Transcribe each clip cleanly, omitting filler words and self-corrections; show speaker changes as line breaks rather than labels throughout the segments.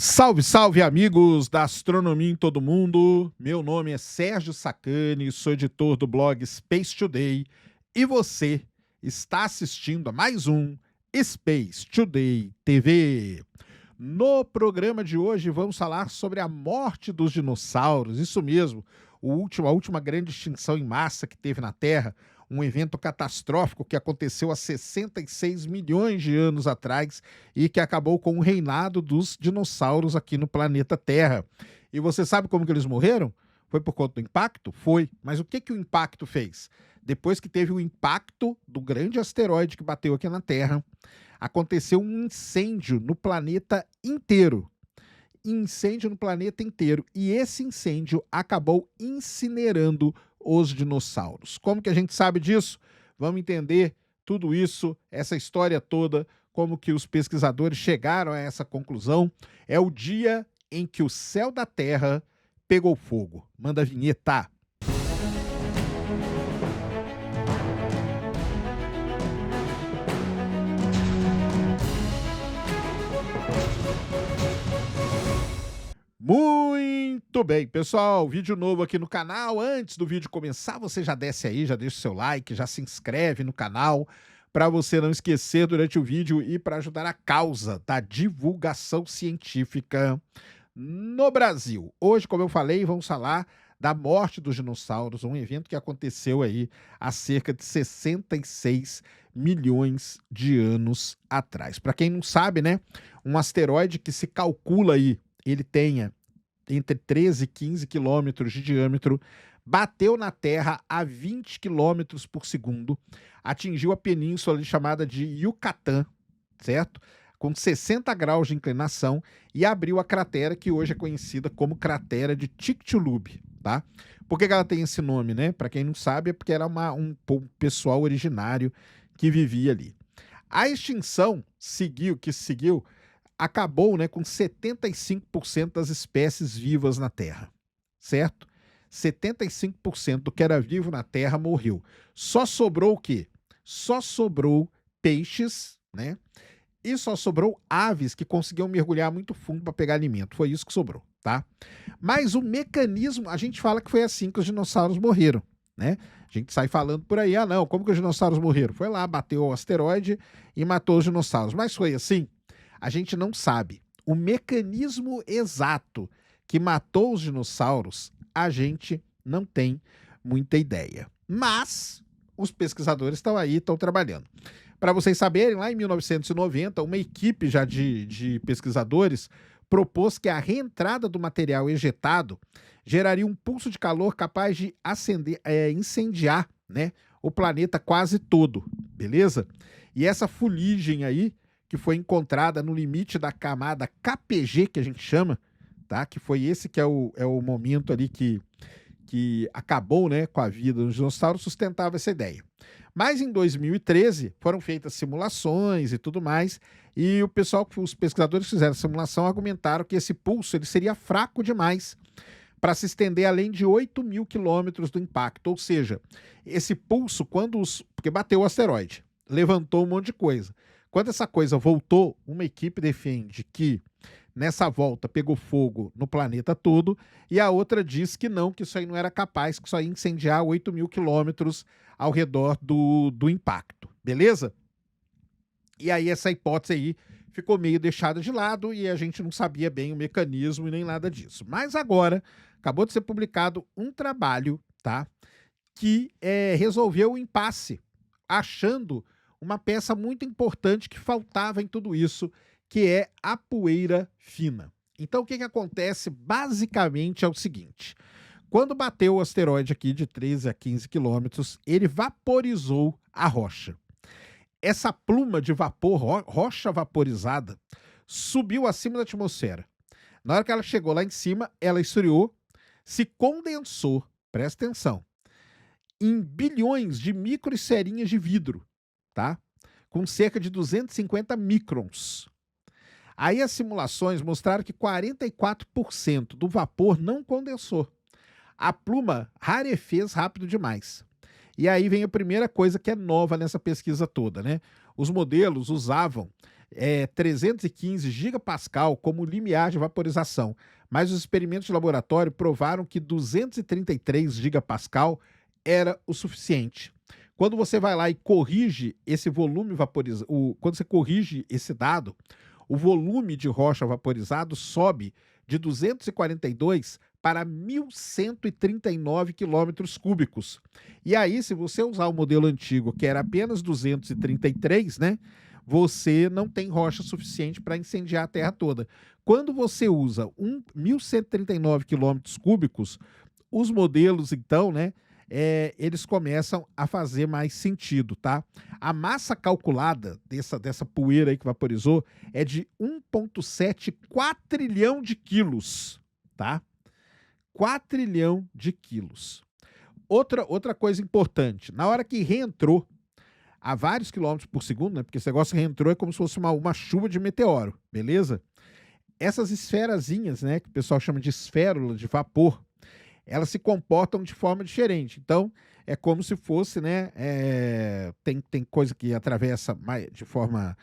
Salve, salve, amigos da astronomia em todo mundo. Meu nome é Sérgio Sacani, sou editor do blog Space Today e você está assistindo a mais um Space Today TV. No programa de hoje vamos falar sobre a morte dos dinossauros, isso mesmo, a última grande extinção em massa que teve na Terra, um evento catastrófico que aconteceu há 66 milhões de anos atrás e que acabou com o reinado dos dinossauros aqui no planeta Terra. E você sabe como que eles morreram? Foi por conta do impacto? Foi. Mas o que que o impacto fez? Depois que teve o impacto do grande asteroide que bateu aqui na Terra, aconteceu um incêndio no planeta inteiro. Incêndio no planeta inteiro. E esse incêndio acabou incinerando os dinossauros. Como que a gente sabe disso? Vamos entender tudo isso, essa história toda, como que os pesquisadores chegaram a essa conclusão. É o dia em que o céu da Terra pegou fogo. Manda a vinheta. Muito bem, pessoal, vídeo novo aqui no canal. Antes do vídeo começar, você já desce aí, já deixa o seu like, já se inscreve no canal para você não esquecer durante o vídeo e para ajudar a causa da divulgação científica no Brasil. Hoje, como eu falei, vamos falar da morte dos dinossauros, um evento que aconteceu aí há cerca de 66 milhões de anos atrás. Para quem não sabe, né, um asteroide que se calcula aí ele tenha entre 13 e 15 quilômetros de diâmetro, bateu na Terra a 20 quilômetros por segundo, atingiu a península ali chamada de Yucatán, certo? Com 60 graus de inclinação e abriu a cratera que hoje é conhecida como cratera de Chicxulub, tá? Por que ela tem esse nome, né? Para quem não sabe, é porque era um pessoal originário que vivia ali. A extinção que seguiu acabou, né, com 75% das espécies vivas na Terra, certo? 75% do que era vivo na Terra morreu. Só sobrou o quê? Só sobrou peixes, né? E só sobrou aves que conseguiam mergulhar muito fundo para pegar alimento. Foi isso que sobrou, tá? Mas o mecanismo, a gente fala que foi assim que os dinossauros morreram, né? A gente sai falando por aí, ah não, como que os dinossauros morreram? Foi lá, bateu o asteroide e matou os dinossauros. Mas foi assim? A gente não sabe. O mecanismo exato que matou os dinossauros, a gente não tem muita ideia. Mas os pesquisadores estão aí, estão trabalhando. Para vocês saberem, lá em 1990, uma equipe já de pesquisadores propôs que a reentrada do material ejetado geraria um pulso de calor capaz de incendiar, né, o planeta quase todo, beleza? E essa fuligem aí, que foi encontrada no limite da camada KPG, que a gente chama, tá? Que foi esse que é o momento ali que acabou, né, com a vida dos dinossauros, sustentava essa ideia. Mas em 2013 foram feitas simulações e tudo mais, e os pesquisadores que fizeram a simulação argumentaram que esse pulso ele seria fraco demais para se estender além de 8.000 quilômetros do impacto. Ou seja, esse pulso, porque bateu o asteroide, levantou um monte de coisa. Quando essa coisa voltou, uma equipe defende que nessa volta pegou fogo no planeta todo e a outra diz que não, que isso aí não era capaz, que só ia incendiar 8.000 quilômetros ao redor do impacto, beleza? E aí essa hipótese aí ficou meio deixada de lado e a gente não sabia bem o mecanismo e nem nada disso. Mas agora acabou de ser publicado um trabalho, tá, que resolveu o impasse, achando uma peça muito importante que faltava em tudo isso, que é a poeira fina. Então o que acontece basicamente é o seguinte: quando bateu o asteroide aqui de 13 a 15 quilômetros, ele vaporizou a rocha. Essa pluma de vapor, rocha vaporizada, subiu acima da atmosfera. Na hora que ela chegou lá em cima, ela esfriou, se condensou, presta atenção, em bilhões de microesferinhas de vidro, tá? Com cerca de 250 microns. Aí as simulações mostraram que 44% do vapor não condensou. A pluma rarefez rápido demais. E aí vem a primeira coisa que é nova nessa pesquisa toda, né? Os modelos usavam 315 gigapascal como limiar de vaporização, mas os experimentos de laboratório provaram que 233 gigapascal era o suficiente. Quando você vai lá e corrige esse volume vaporizado, quando você corrige esse dado, o volume de rocha vaporizado sobe de 242 para 1.139 quilômetros cúbicos. E aí, se você usar o modelo antigo, que era apenas 233, né, você não tem rocha suficiente para incendiar a Terra toda. Quando você usa 1.139 quilômetros cúbicos, os modelos, então, né, eles começam a fazer mais sentido, tá? A massa calculada dessa poeira aí que vaporizou é de 1,7 quatrilhão de quilos, tá? Quatrilhão de quilos. Outra coisa importante, na hora que reentrou a vários quilômetros por segundo, né? Porque esse negócio reentrou é como se fosse uma chuva de meteoro, beleza? Essas esferazinhas, né? Que o pessoal chama de esférula de vapor, elas se comportam de forma diferente. Então, é como se fosse, né? Tem coisa que atravessa de forma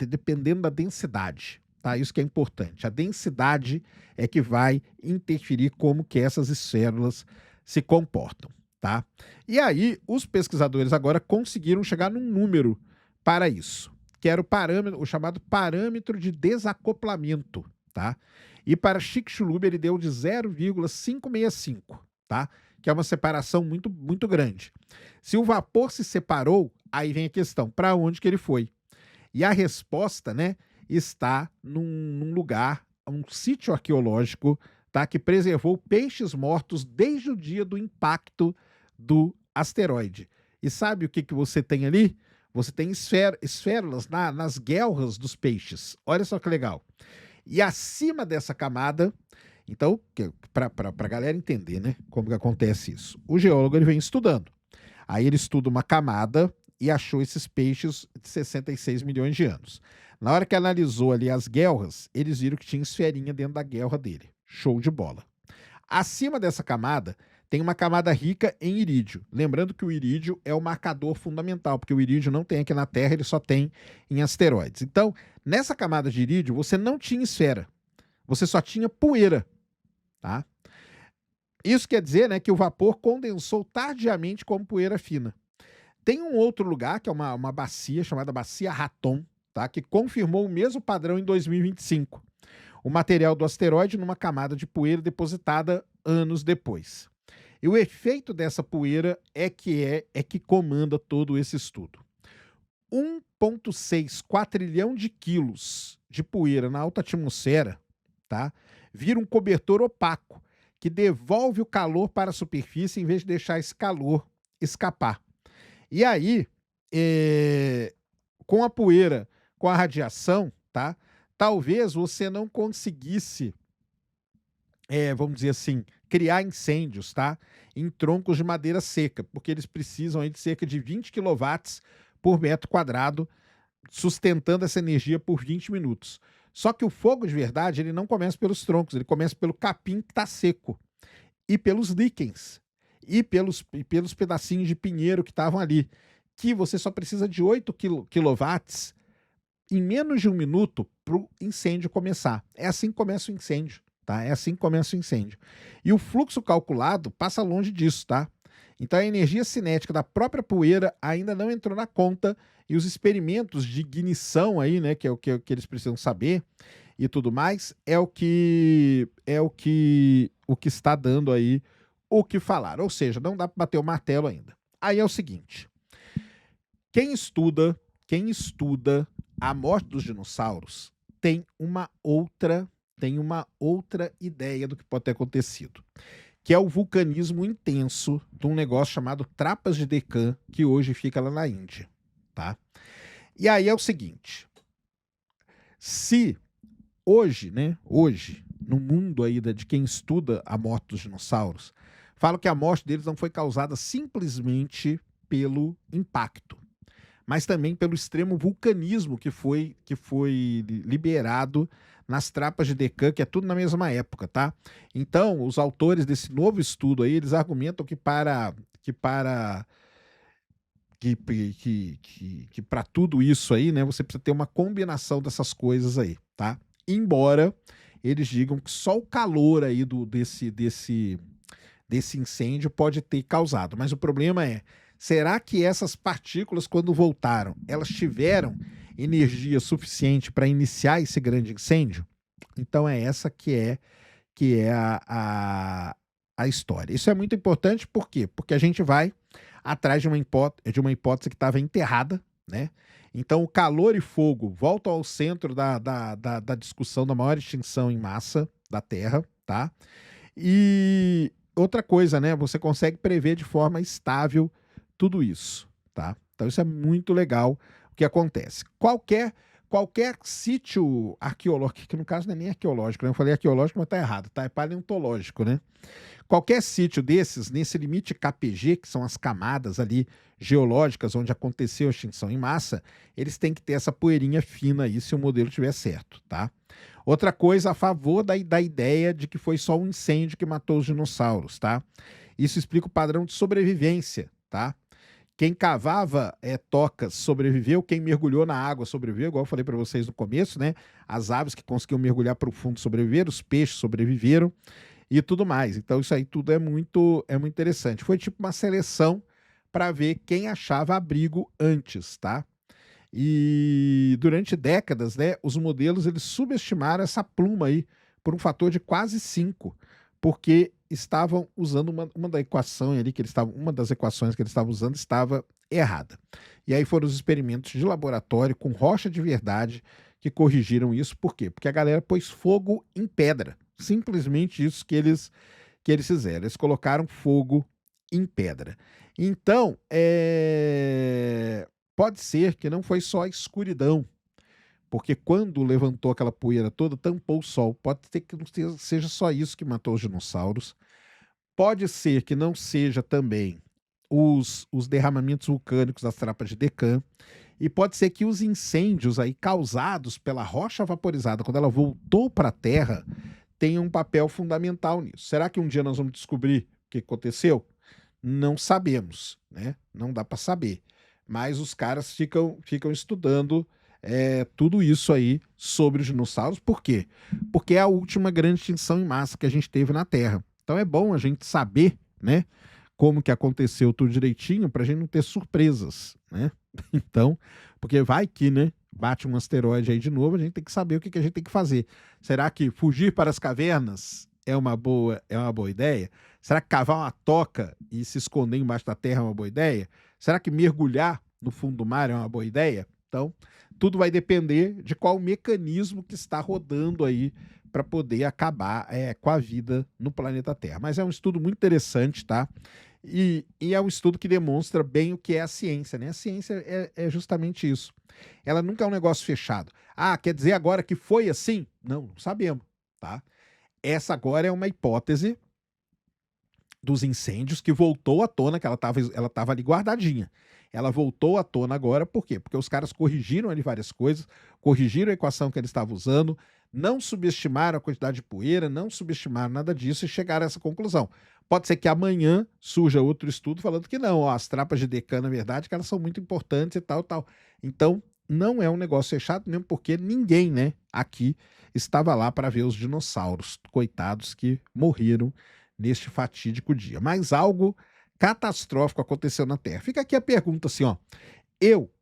dependendo da densidade, tá? Isso que é importante. A densidade é que vai interferir como que essas esférulas se comportam, tá? E aí, os pesquisadores agora conseguiram chegar num número para isso, que era o chamado parâmetro de desacoplamento, tá? E para Chicxulub ele deu de 0,565, tá? Que é uma separação muito, muito grande. Se o vapor se separou, aí vem a questão, para onde que ele foi? E a resposta, né, está num lugar, um sítio arqueológico, tá, que preservou peixes mortos desde o dia do impacto do asteroide. E sabe o que você tem ali? Você tem esférulas nas guelras dos peixes. Olha só que legal. E acima dessa camada, então, para a galera entender, né, como que acontece isso, o geólogo ele vem estudando. Aí ele estuda uma camada e achou esses peixes de 66 milhões de anos. Na hora que analisou ali as guelras, eles viram que tinha esferinha dentro da guelra dele. Show de bola. Acima dessa camada, tem uma camada rica em irídio. Lembrando que o irídio é o marcador fundamental, porque o irídio não tem aqui na Terra, ele só tem em asteroides. Então, nessa camada de irídio, você não tinha esfera. Você só tinha poeira, tá? Isso quer dizer, né, que o vapor condensou tardiamente como poeira fina. Tem um outro lugar, que é uma bacia, chamada Bacia Raton, tá, que confirmou o mesmo padrão em 2025. O material do asteroide numa camada de poeira depositada anos depois. E o efeito dessa poeira é que comanda todo esse estudo. 1,6 quatrilhão de quilos de poeira na alta atmosfera, tá, vira um cobertor opaco que devolve o calor para a superfície em vez de deixar esse calor escapar. E aí, com a poeira, com a radiação, tá, talvez você não conseguisse, vamos dizer assim, criar incêndios, tá, em troncos de madeira seca, porque eles precisam aí de cerca de 20 quilowatts por metro quadrado, sustentando essa energia por 20 minutos. Só que o fogo de verdade, ele não começa pelos troncos, ele começa pelo capim que está seco, e pelos líquens, e pelos pedacinhos de pinheiro que estavam ali, que você só precisa de 8 quilowatts em menos de um minuto para o incêndio começar. É assim que começa o incêndio, tá? É assim que começa o incêndio. E o fluxo calculado passa longe disso, tá? Então a energia cinética da própria poeira ainda não entrou na conta e os experimentos de ignição aí, né, que é o que eles precisam saber e tudo mais, é o que está dando aí o que falar. Ou seja, não dá para bater o martelo ainda. Aí é o seguinte, quem estuda a morte dos dinossauros tem uma outra ideia do que pode ter acontecido, que é o vulcanismo intenso de um negócio chamado Trapas de Deccan, que hoje fica lá na Índia, tá? E aí é o seguinte, se hoje, no mundo aí de quem estuda a morte dos dinossauros, falam que a morte deles não foi causada simplesmente pelo impacto, mas também pelo extremo vulcanismo que foi liberado nas Trapas de Deccan, que é tudo na mesma época, tá? Então, os autores desse novo estudo aí, eles argumentam que que para tudo isso aí, né, você precisa ter uma combinação dessas coisas aí, tá? Embora eles digam que só o calor aí desse incêndio pode ter causado. Mas o problema é, será que essas partículas, quando voltaram, elas tiveram energia suficiente para iniciar esse grande incêndio? Então é essa que é a história. Isso é muito importante, por quê? Porque a gente vai atrás de uma hipótese que estava enterrada, né? Então o calor e fogo voltam ao centro da discussão da maior extinção em massa da Terra, tá? E outra coisa, né? Você consegue prever de forma estável tudo isso, tá? Então isso é muito legal o que acontece. Qualquer sítio arqueológico, que no caso não é nem arqueológico, né? Eu falei arqueológico, mas tá errado, tá? É paleontológico, né? Qualquer sítio desses, nesse limite KPG, que são as camadas ali geológicas onde aconteceu a extinção em massa, eles têm que ter essa poeirinha fina aí se o modelo estiver certo, tá? Outra coisa a favor da ideia de que foi só um incêndio que matou os dinossauros, tá? Isso explica o padrão de sobrevivência, tá? Quem cavava tocas sobreviveu, quem mergulhou na água sobreviveu, igual eu falei para vocês no começo, né? As aves que conseguiam mergulhar profundo sobreviveram, os peixes sobreviveram e tudo mais. Então isso aí tudo é muito interessante. Foi tipo uma seleção para ver quem achava abrigo antes, tá? E durante décadas, né, os modelos eles subestimaram essa pluma aí por um fator de quase 5, porque estavam usando uma da equação ali que eles estavam, uma das equações que eles estavam usando estava errada. E aí foram os experimentos de laboratório com rocha de verdade que corrigiram isso. Por quê? Porque a galera pôs fogo em pedra. Simplesmente isso que eles fizeram. Eles colocaram fogo em pedra. Então, pode ser que não foi só a escuridão, porque quando levantou aquela poeira toda, tampou o sol. Pode ser que não seja só isso que matou os dinossauros. Pode ser que não seja também os derramamentos vulcânicos das trapas de Deccan. E pode ser que os incêndios aí causados pela rocha vaporizada, quando ela voltou para a Terra, tenham um papel fundamental nisso. Será que um dia nós vamos descobrir o que aconteceu? Não sabemos, né? Não dá para saber. Mas os caras ficam estudando tudo isso aí sobre os dinossauros. Por quê? Porque é a última grande extinção em massa que a gente teve na Terra. Então é bom a gente saber, né, como que aconteceu tudo direitinho para a gente não ter surpresas, né? Então, porque vai que, né, bate um asteroide aí de novo, a gente tem que saber o que a gente tem que fazer. Será que fugir para as cavernas é uma boa ideia? Será que cavar uma toca e se esconder embaixo da terra é uma boa ideia? Será que mergulhar no fundo do mar é uma boa ideia? Então, tudo vai depender de qual mecanismo que está rodando aí para poder acabar com a vida no planeta Terra. Mas é um estudo muito interessante, tá? E é um estudo que demonstra bem o que é a ciência, né? A ciência é justamente isso. Ela nunca é um negócio fechado. Ah, quer dizer agora que foi assim? Não sabemos, tá? Essa agora é uma hipótese dos incêndios que voltou à tona, que ela estava ali guardadinha. Ela voltou à tona agora, por quê? Porque os caras corrigiram ali várias coisas, corrigiram a equação que eles estavam usando, não subestimaram a quantidade de poeira, não subestimaram nada disso e chegaram a essa conclusão. Pode ser que amanhã surja outro estudo falando que não, ó, as trapas de Deccan, na verdade, que elas são muito importantes e tal, tal. Então, não é um negócio fechado, mesmo porque ninguém, né, aqui estava lá para ver os dinossauros, coitados que morreram neste fatídico dia. Mas algo catastrófico aconteceu na Terra. Fica aqui a pergunta assim, ó.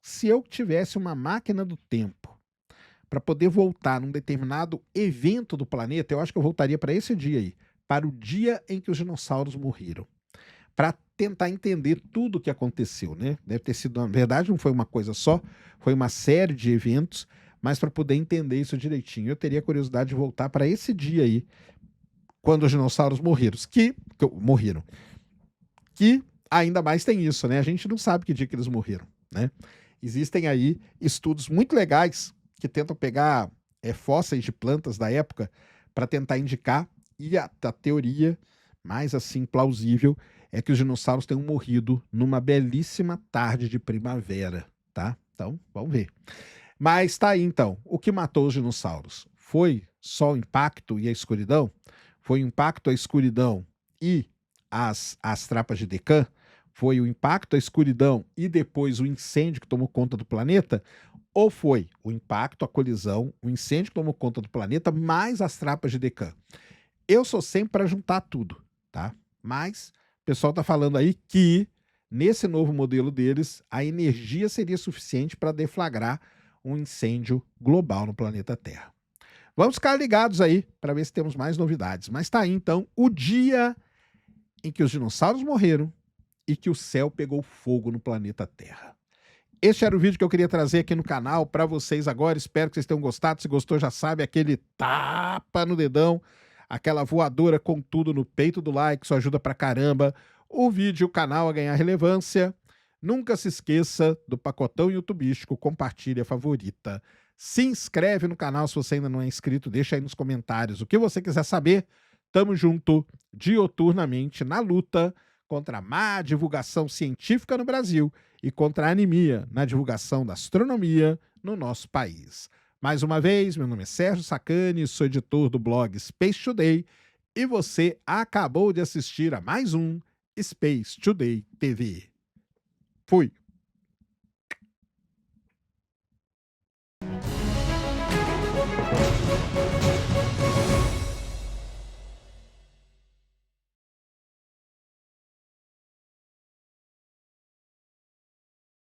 Se eu tivesse uma máquina do tempo para poder voltar num determinado evento do planeta, eu acho que eu voltaria para esse dia aí, para o dia em que os dinossauros morreram, para tentar entender tudo o que aconteceu, né? Deve ter sido, na verdade, não foi uma coisa só, foi uma série de eventos, mas para poder entender isso direitinho, eu teria curiosidade de voltar para esse dia aí, quando os dinossauros morreram, que ainda mais tem isso, né? A gente não sabe que dia que eles morreram, né? Existem aí estudos muito legais que tentam pegar fósseis de plantas da época para tentar indicar, e a teoria mais assim plausível é que os dinossauros tenham morrido numa belíssima tarde de primavera, tá? Então, vamos ver. Mas tá aí então, o que matou os dinossauros? Foi só o impacto e a escuridão? Foi o impacto, a escuridão e as trapas de Deccan? Foi o impacto, a escuridão e depois o incêndio que tomou conta do planeta? Ou foi o impacto, a colisão, o incêndio que tomou conta do planeta, mais as trapas de Deccan? Eu sou sempre para juntar tudo, tá? Mas o pessoal está falando aí que nesse novo modelo deles, a energia seria suficiente para deflagrar um incêndio global no planeta Terra. Vamos ficar ligados aí para ver se temos mais novidades. Mas tá aí então o dia em que os dinossauros morreram e que o céu pegou fogo no planeta Terra. Este era o vídeo que eu queria trazer aqui no canal para vocês agora. Espero que vocês tenham gostado. Se gostou, já sabe, aquele tapa no dedão, aquela voadora com tudo no peito do like, isso ajuda pra caramba o vídeo e o canal a ganhar relevância. Nunca se esqueça do pacotão youtubístico, compartilha, favorita. Se inscreve no canal se você ainda não é inscrito, deixa aí nos comentários o que você quiser saber. Tamo junto dioturnamente na luta contra a má divulgação científica no Brasil e contra a anemia na divulgação da astronomia no nosso país. Mais uma vez, meu nome é Sérgio Sacani, sou editor do blog Space Today e você acabou de assistir a mais um Space Today TV. Fui!